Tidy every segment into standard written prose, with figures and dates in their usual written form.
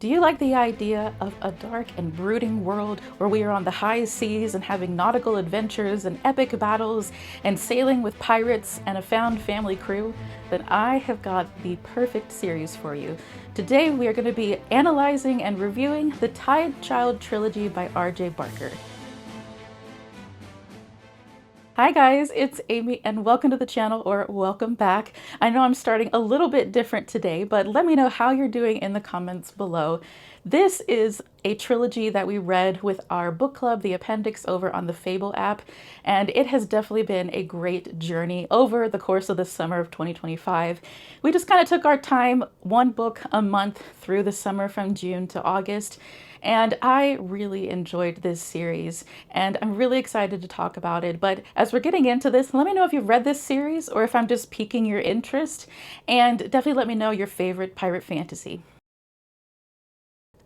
Do you like the idea of a dark and brooding world where we are on the high seas and having nautical adventures and epic battles and sailing with pirates and a found family crew? Then I have got the perfect series for you. Today we are going to be analyzing and reviewing the Tide Child Trilogy by R.J. Barker. Hi guys, it's Amy and welcome to the channel, or welcome back. I know I'm starting a little bit different today, but let me know how you're doing in the comments below. This is a trilogy that we read with our book club, The Appendix, over on the Fable app, and it has definitely been a great journey over the course of the summer of 2025. We just kind of took our time, one book a month through the summer from June to August, and I really enjoyed this series, and I'm really excited to talk about it. But as we're getting into this, let me know if you've read this series or if I'm just piquing your interest, and definitely let me know your favorite pirate fantasy.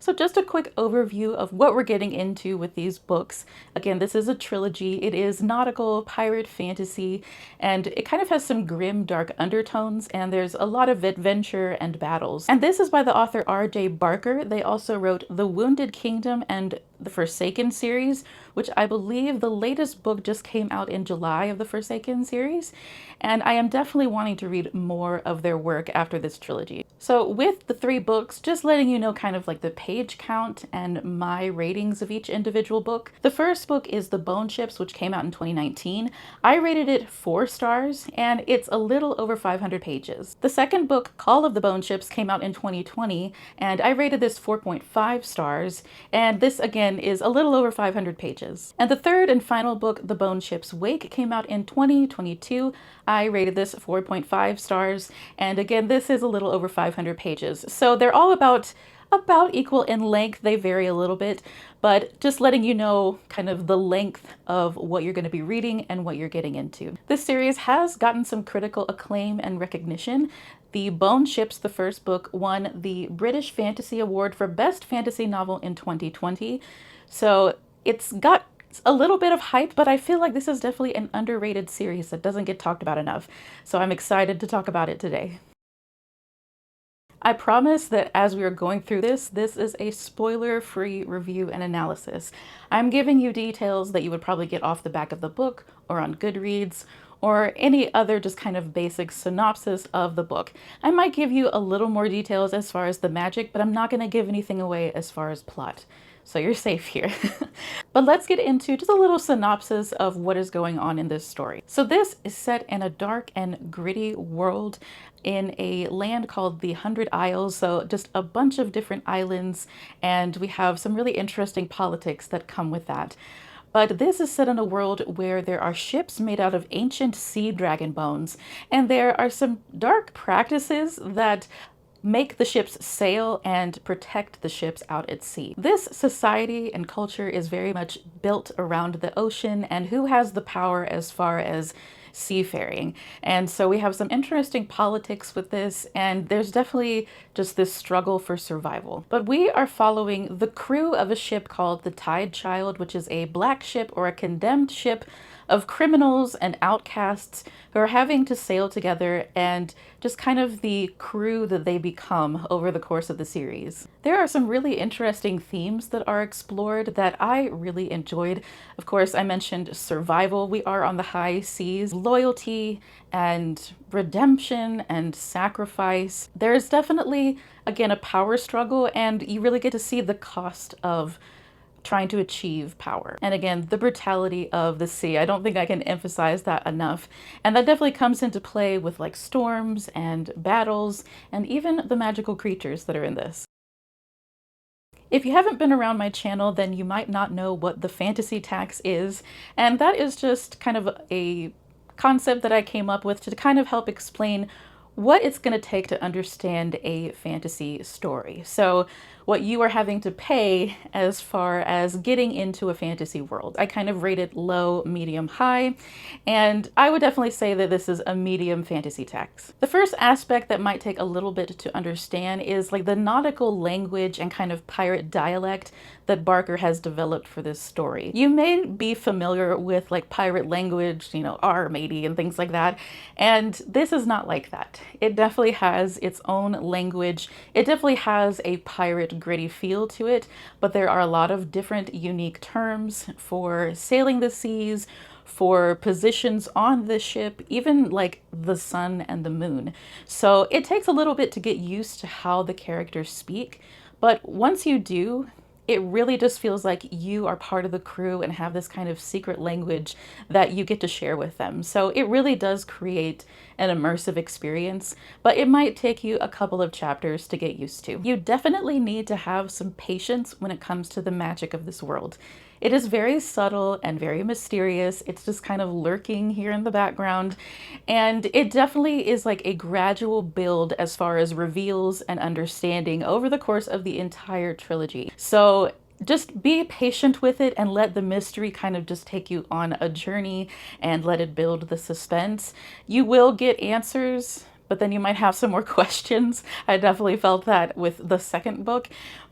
So just a quick overview of what we're getting into with these books. Again, this is a trilogy. It is nautical, pirate fantasy, and it kind of has some grim, dark undertones, and there's a lot of adventure and battles. And this is by the author R.J. Barker. They also wrote The Wounded Kingdom and the Forsaken series, which I believe the latest book just came out in July of the Forsaken series. And I am definitely wanting to read more of their work after this trilogy. So with the three books, just letting you know kind of like the page count and my ratings of each individual book. The first book is The Bone Ships, which came out in 2019. I rated it 4 stars, and it's a little over 500 pages. The second book, Call of the Bone Ships, came out in 2020, and I rated this 4.5 stars, and this again is a little over 500 pages. And the third and final book, The Bone Ship's Wake, came out in 2022. I rated this 4.5 stars, and again, this is a little over 500 pages. So they're all about equal in length. They vary a little bit, but just letting you know kind of the length of what you're going to be reading and what you're getting into. This series has gotten some critical acclaim and recognition. The Bone Ships, the first book, won the British Fantasy Award for Best Fantasy Novel in 2020. So it's got a little bit of hype, but I feel like this is definitely an underrated series that doesn't get talked about enough. So I'm excited to talk about it today. I promise that as we are going through this is a spoiler-free review and analysis. I'm giving you details that you would probably get off the back of the book or on Goodreads or any other just kind of basic synopsis of the book. I might give you a little more details as far as the magic, but I'm not going to give anything away as far as plot. So you're safe here. But let's get into just a little synopsis of what is going on in this story. So this is set in a dark and gritty world in a land called the 100 Isles. So just a bunch of different islands, and we have some really interesting politics that come with that. But this is set in a world where there are ships made out of ancient sea dragon bones, and there are some dark practices that make the ships sail and protect the ships out at sea. This society and culture is very much built around the ocean and who has the power as far as seafaring. And so we have some interesting politics with this, and there's definitely just this struggle for survival. But we are following the crew of a ship called the Tide Child, which is a black ship or a condemned ship of criminals and outcasts who are having to sail together, and just kind of the crew that they become over the course of the series. There are some really interesting themes that are explored that I really enjoyed. Of course, I mentioned survival. We are on the high seas, loyalty and redemption and sacrifice. There is definitely, again, a power struggle, and you really get to see the cost of trying to achieve power. And again, the brutality of the sea. I don't think I can emphasize that enough. And that definitely comes into play with like storms and battles and even the magical creatures that are in this. If you haven't been around my channel, then you might not know what the fantasy tax is. And that is just kind of a concept that I came up with to kind of help explain what it's going to take to understand a fantasy story. So what you are having to pay as far as getting into a fantasy world. I kind of rate it low, medium, high, and I would definitely say that this is a medium fantasy tax. The first aspect that might take a little bit to understand is like the nautical language and kind of pirate dialect that Barker has developed for this story. You may be familiar with like pirate language, you know, R matey and things like that, and this is not like that. It definitely has its own language. It definitely has a pirate gritty feel to it, but there are a lot of different unique terms for sailing the seas, for positions on the ship, even like the sun and the moon. So it takes a little bit to get used to how the characters speak, but once you do, it really just feels like you are part of the crew and have this kind of secret language that you get to share with them. So it really does create an immersive experience, but it might take you a couple of chapters to get used to. You definitely need to have some patience when it comes to the magic of this world. It is very subtle and very mysterious. It's just kind of lurking here in the background. And it definitely is like a gradual build as far as reveals and understanding over the course of the entire trilogy. So just be patient with it and let the mystery kind of just take you on a journey and let it build the suspense. You will get answers, but then you might have some more questions. I definitely felt that with the second book.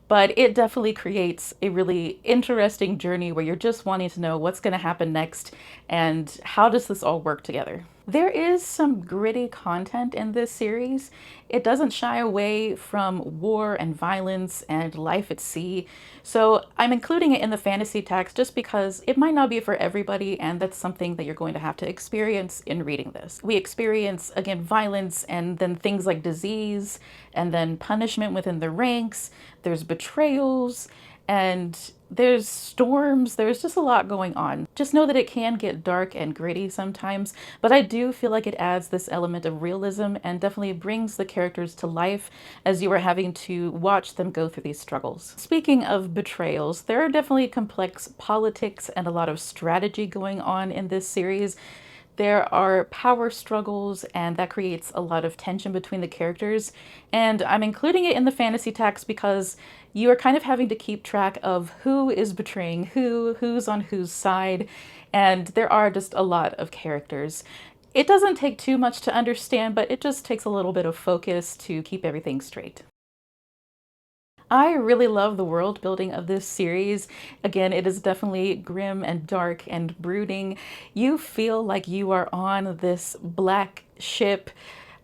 But it definitely creates a really interesting journey where you're just wanting to know what's going to happen next and how does this all work together. There is some gritty content in this series. It doesn't shy away from war and violence and life at sea. So I'm including it in the fantasy text just because it might not be for everybody, and that's something that you're going to have to experience in reading this. We experience, again, violence and then things like disease and then punishment within the ranks. There's betrayals and there's storms. There's just a lot going on. Just know that it can get dark and gritty sometimes, but I do feel like it adds this element of realism and definitely brings the characters to life as you are having to watch them go through these struggles. Speaking of betrayals, there are definitely complex politics and a lot of strategy going on in this series. There are power struggles, and that creates a lot of tension between the characters. And I'm including it in the fantasy text because you are kind of having to keep track of who is betraying who's on whose side, and there are just a lot of characters. It doesn't take too much to understand, but it just takes a little bit of focus to keep everything straight. I really love the world building of this series. Again, it is definitely grim and dark and brooding. You feel like you are on this black ship.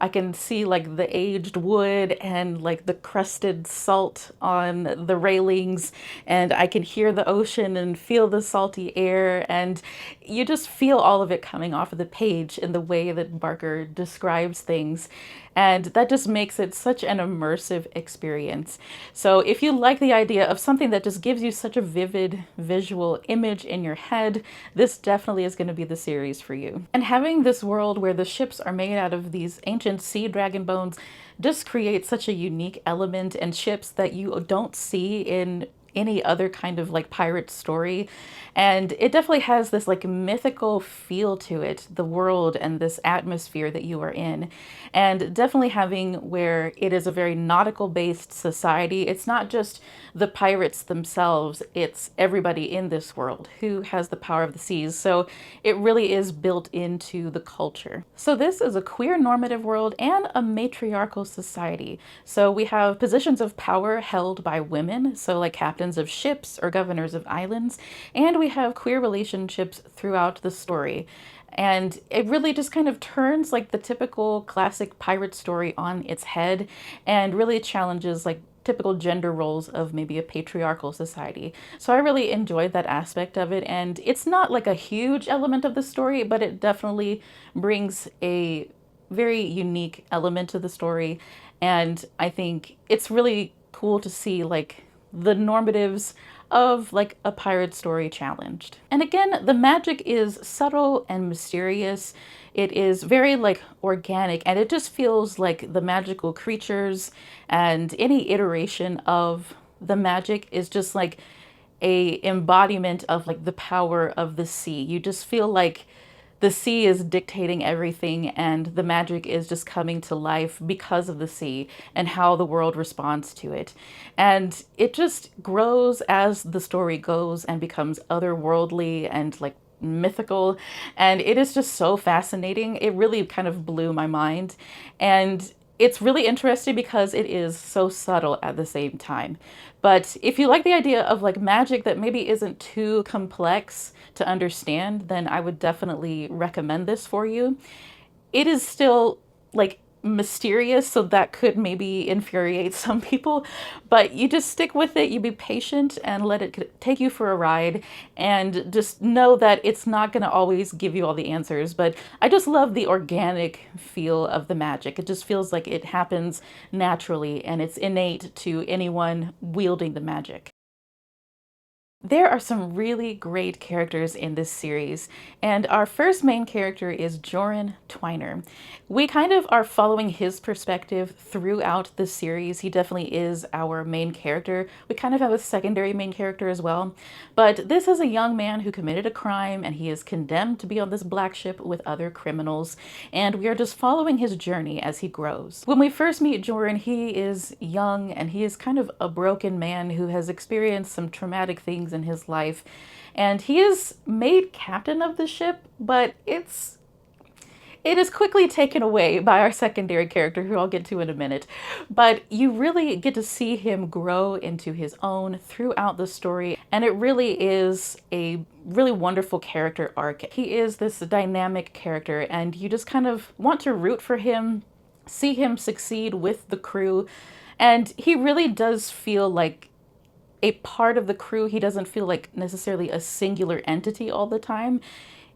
I can see like the aged wood and like the crusted salt on the railings, and I can hear the ocean and feel the salty air, and you just feel all of it coming off of the page in the way that Barker describes things. And that just makes it such an immersive experience. So if you like the idea of something that just gives you such a vivid visual image in your head, this definitely is going to be the series for you. And having this world where the ships are made out of these ancient sea dragon bones just creates such a unique element and ships that you don't see in any other kind of like pirate story. And it definitely has this like mythical feel to it, the world and this atmosphere that you are in. And definitely having where it is a very nautical based society. It's not just the pirates themselves, it's everybody in this world who has the power of the seas. So it really is built into the culture. So this is a queer normative world and a matriarchal society. So we have positions of power held by women, so like captains of ships or governors of islands, and we have queer relationships throughout the story. And it really just kind of turns like the typical classic pirate story on its head and really challenges like typical gender roles of maybe a patriarchal society. So I really enjoyed that aspect of it, and it's not like a huge element of the story, but it definitely brings a very unique element to the story. And I think it's really cool to see like the normatives of like a pirate story challenged. And again, the magic is subtle and mysterious. It is very like organic, and it just feels like the magical creatures and any iteration of the magic is just like a embodiment of like the power of the sea. You just feel like the sea is dictating everything, and the magic is just coming to life because of the sea and how the world responds to it. And it just grows as the story goes and becomes otherworldly and like mythical, and it is just so fascinating. It really kind of blew my mind, and it's really interesting because it is so subtle at the same time. But if you like the idea of like magic that maybe isn't too complex to understand, then I would definitely recommend this for you. It is still like mysterious, so that could maybe infuriate some people, but you just stick with it, you be patient and let it take you for a ride, and just know that it's not going to always give you all the answers. But I just love the organic feel of the magic. It just feels like it happens naturally and it's innate to anyone wielding the magic. There are some really great characters in this series, and our first main character is Joran Twiner. We kind of are following his perspective throughout the series. He definitely is our main character. We kind of have a secondary main character as well, but this is a young man who committed a crime and he is condemned to be on this black ship with other criminals, and we are just following his journey as he grows. When we first meet Joran, he is young and he is kind of a broken man who has experienced some traumatic things in his life, and he is made captain of the ship, but it is quickly taken away by our secondary character, who I'll get to in a minute. But you really get to see him grow into his own throughout the story, and it really is a really wonderful character arc. He is this dynamic character, and you just kind of want to root for him, see him succeed with the crew, and he really does feel like a part of the crew. He doesn't feel like necessarily a singular entity all the time.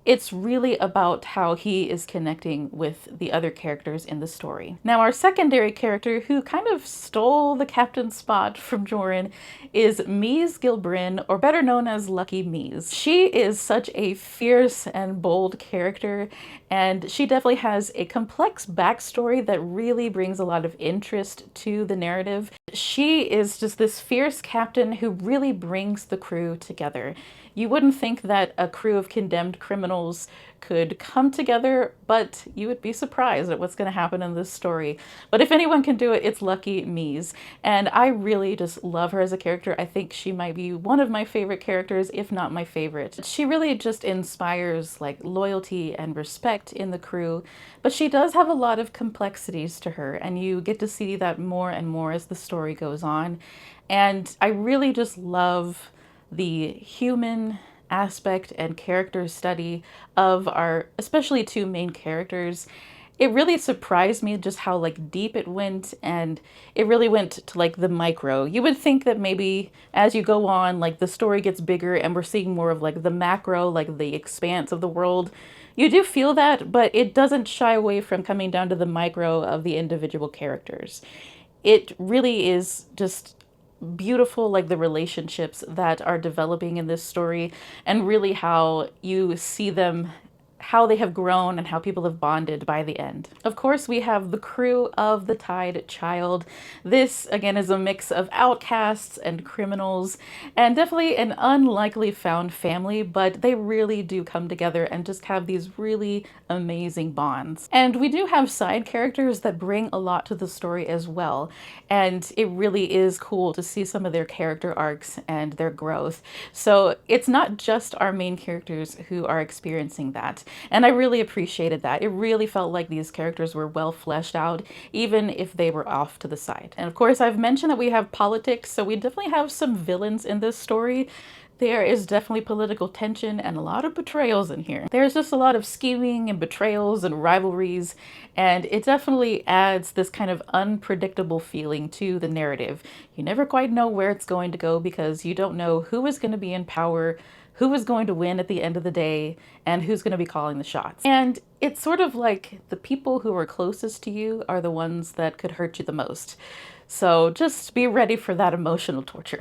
It's really about how he is connecting with the other characters in the story. Now, our secondary character, who kind of stole the captain's spot from Joran, is Mies Gilbrin, or better known as Lucky Mies. She is such a fierce and bold character, and she definitely has a complex backstory that really brings a lot of interest to the narrative. She is just this fierce captain who really brings the crew together. You wouldn't think that a crew of condemned criminals could come together, but you would be surprised at what's going to happen in this story. But if anyone can do it, it's Lucky Mies. And I really just love her as a character. I think she might be one of my favorite characters, if not my favorite. She really just inspires like loyalty and respect in the crew, but she does have a lot of complexities to her, and you get to see that more and more as the story goes on. And I really just love the human aspect and character study of our especially two main characters. It really surprised me just how like deep it went, and it really went to like the micro. You would think that maybe as you go on, like the story gets bigger and we're seeing more of like the macro, like the expanse of the world. You do feel that, but it doesn't shy away from coming down to the micro of the individual characters. It really is just beautiful, like the relationships that are developing in this story, and really how you see them, how they have grown and how people have bonded by the end. Of course, we have the crew of the Tide Child. This, again, is a mix of outcasts and criminals, and definitely an unlikely found family, but they really do come together and just have these really amazing bonds. And we do have side characters that bring a lot to the story as well, and it really is cool to see some of their character arcs and their growth. So it's not just our main characters who are experiencing that. And I really appreciated that. It really felt like these characters were well fleshed out, even if they were off to the side. And of course, I've mentioned that we have politics, so we definitely have some villains in this story. There is definitely political tension and a lot of betrayals in here. There's just a lot of scheming and betrayals and rivalries, and it definitely adds this kind of unpredictable feeling to the narrative. You never quite know where it's going to go because you don't know who is going to be in power, who is going to win at the end of the day, and who's going to be calling the shots. And it's sort of like the people who are closest to you are the ones that could hurt you the most. So just be ready for that emotional torture.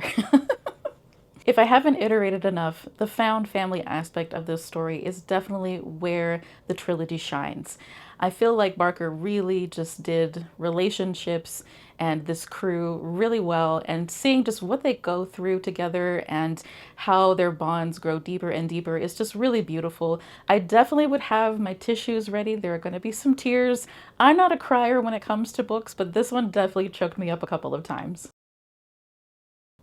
If I haven't iterated enough, the found family aspect of this story is definitely where the trilogy shines. I feel like Barker really just did relationships and this crew really well, and seeing just what they go through together and how their bonds grow deeper and deeper is just really beautiful. I definitely would have my tissues ready. There are going to be some tears. I'm not a crier when it comes to books, but this one definitely choked me up a couple of times.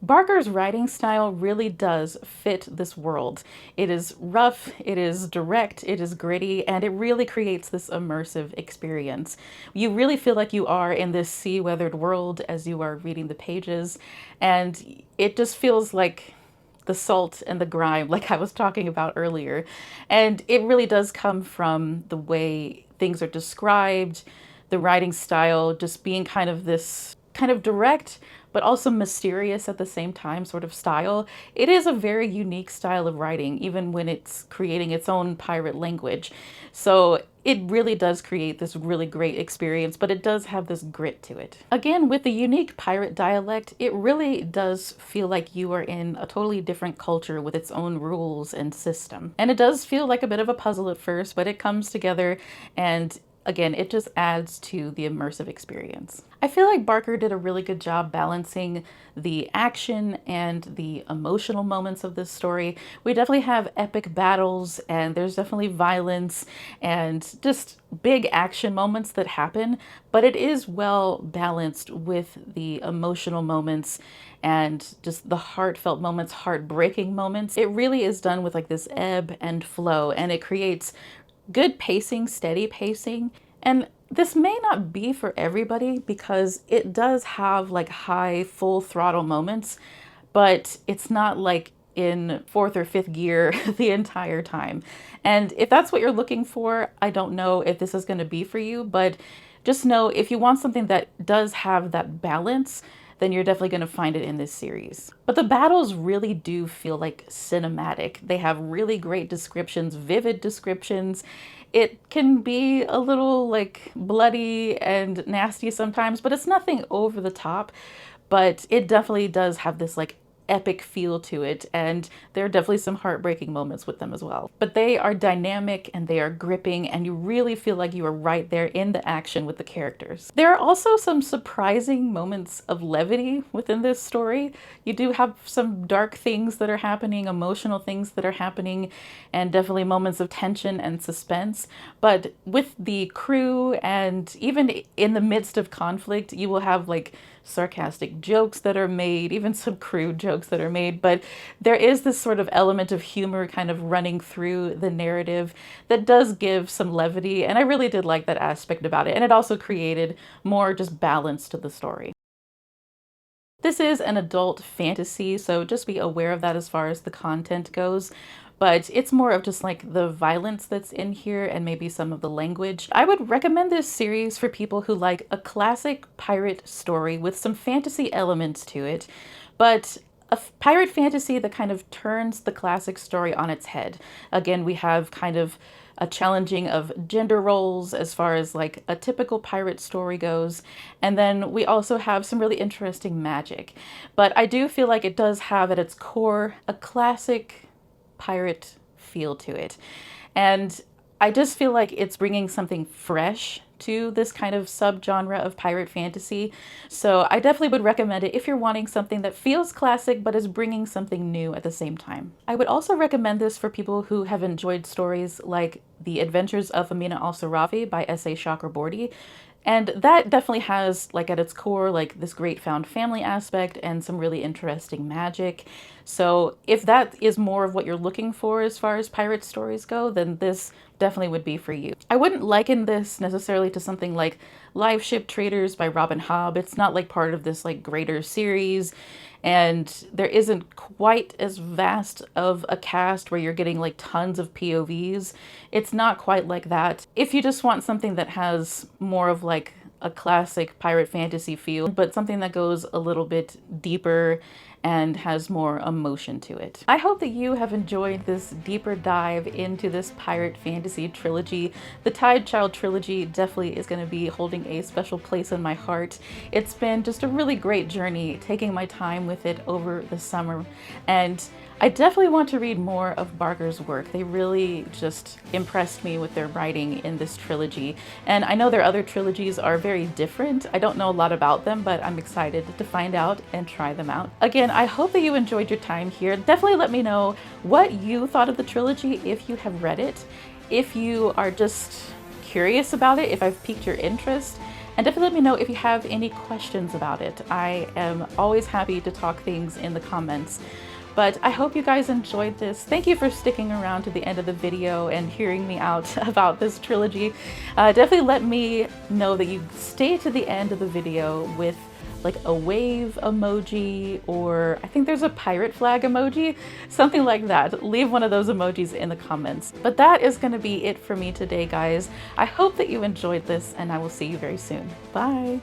Barker's writing style really does fit this world. It is rough, it is direct, it is gritty, and it really creates this immersive experience. You really feel like you are in this sea-weathered world as you are reading the pages, and it just feels like the salt and the grime, like I was talking about earlier. And it really does come from the way things are described, the writing style, just being kind of this kind of direct, but also mysterious at the same time sort of style. It is a very unique style of writing, even when it's creating its own pirate language. So it really does create this really great experience, but it does have this grit to it. Again, with the unique pirate dialect, it really does feel like you are in a totally different culture with its own rules and system. And it does feel like a bit of a puzzle at first, but it comes together, and again, it just adds to the immersive experience. I feel like Barker did a really good job balancing the action and the emotional moments of this story. We definitely have epic battles, and there's definitely violence and just big action moments that happen, but it is well balanced with the emotional moments and just the heartfelt moments, heartbreaking moments. It really is done with like this ebb and flow, and it creates good pacing, steady pacing. And this may not be for everybody because it does have like high full throttle moments, but it's not like in fourth or fifth gear the entire time. And if that's what you're looking for, I don't know if this is going to be for you, but just know if you want something that does have that balance, then you're definitely going to find it in this series. But the battles really do feel like cinematic. They have really great descriptions, vivid descriptions. It can be a little like bloody and nasty sometimes, but it's nothing over the top. But it definitely does have this like epic feel to it, and there are definitely some heartbreaking moments with them as well. But they are dynamic and they are gripping, and you really feel like you are right there in the action with the characters. There are also some surprising moments of levity within this story. You do have some dark things that are happening, emotional things that are happening, and definitely moments of tension and suspense. But with the crew and even in the midst of conflict, you will have like sarcastic jokes that are made, even some crude jokes that are made, but there is this sort of element of humor kind of running through the narrative that does give some levity, and I really did like that aspect about it, and it also created more just balance to the story. This is an adult fantasy, so just be aware of that as far as the content goes. But it's more of just like the violence that's in here and maybe some of the language. I would recommend this series for people who like a classic pirate story with some fantasy elements to it, but a pirate fantasy that kind of turns the classic story on its head. Again, we have kind of a challenging of gender roles as far as like a typical pirate story goes. And then we also have some really interesting magic. But I do feel like it does have at its core a classic pirate feel to it. And I just feel like it's bringing something fresh to this kind of subgenre of pirate fantasy. So I definitely would recommend it if you're wanting something that feels classic but is bringing something new at the same time. I would also recommend this for people who have enjoyed stories like The Adventures of Amina Al-Sarafi by S.A. Chakraborty. And that definitely has, like, at its core, like this great found family aspect and some really interesting magic. So if that is more of what you're looking for as far as pirate stories go, then this definitely would be for you. I wouldn't liken this necessarily to something like Live Ship Traders by Robin Hobb. It's not like part of this like greater series, and there isn't quite as vast of a cast where you're getting like tons of POVs. It's not quite like that. If you just want something that has more of like a classic pirate fantasy feel, but something that goes a little bit deeper and has more emotion to it. I hope that you have enjoyed this deeper dive into this pirate fantasy trilogy. The Tide Child Trilogy definitely is going to be holding a special place in my heart. It's been just a really great journey taking my time with it over the summer, and I definitely want to read more of Barker's work. They really just impressed me with their writing in this trilogy. And I know their other trilogies are very different. I don't know a lot about them, but I'm excited to find out and try them out. Again, I hope that you enjoyed your time here. Definitely let me know what you thought of the trilogy if you have read it. If you are just curious about it, if I've piqued your interest, And definitely let me know if you have any questions about it. I am always happy to talk things in the comments. But I hope you guys enjoyed this. Thank you for sticking around to the end of the video and hearing me out about this trilogy. Definitely let me know that you stay to the end of the video with like a wave emoji, or I think there's a pirate flag emoji, something like that. Leave one of those emojis in the comments. But that is going to be it for me today, guys. I hope that you enjoyed this, and I will see you very soon. Bye!